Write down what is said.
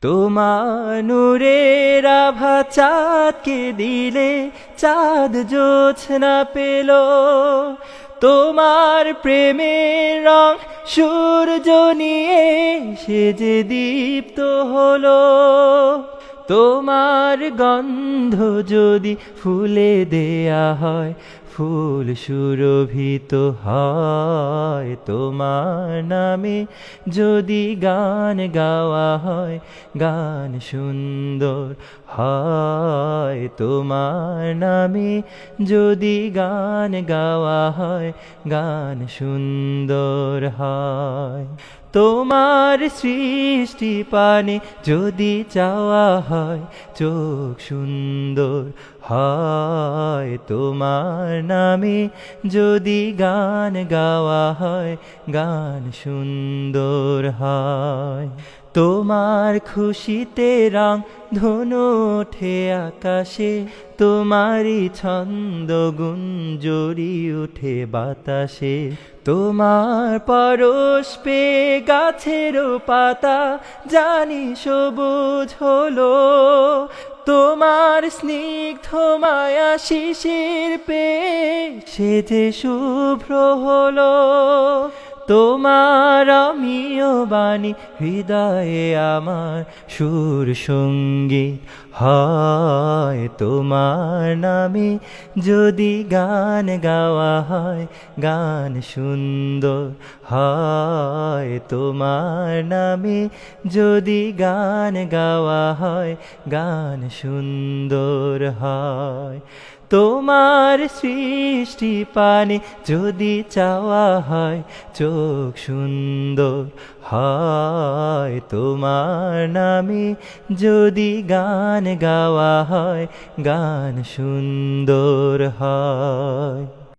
তোমার নূরের আভা চাঁদকে দিলে চাঁদ জোছনা পেল, তোমার প্রেমের রং সূর্য নিয়ে সে যে দীপ্ত হলো। তোমার গন্ধ যদি ফুলে দেয়া হয়, ফুল সুরভিত হয়। তোমার নামে যদি গান গাওয়া হয়, গান সুন্দর হয়। তোমার নামে যদি গান গাওয়া হয়, গান সুন্দর হয়। তোমার সৃষ্টি পানে যদি চাওয়া হয়, চোখ সুন্দর হয়। তোমার নামে যদি গান গাওয়া হয়, গান সুন্দর হয়। তোমার খুশিতে রং ধনু ওঠে আকাশে, তোমারই ছন্দ গুঞ্জরি উঠে বাতাসে। তোমার পরশ পেয়ে গাছেরও পাতা জানি সবুজ হলো, তোমার স্নিগ্ধ মায়া শিশির পেয়ে সে যে শুভ্র হলো। তোমার আমিও বাণী হৃদয়ে আমার সুর সঙ্গীত হয়। তোমার নামে যদি গান গাওয়া হয়, গান সুন্দর হয়। তোমার নামে যদি গান গাওয়া হয়, গান সুন্দর হয়। তোমার সৃষ্টি পানে যদি চাওয়া হয়, চোখ সুন্দর হয়। তোমার নামে যদি গান গাওয়া হয়, গান সুন্দর হয়।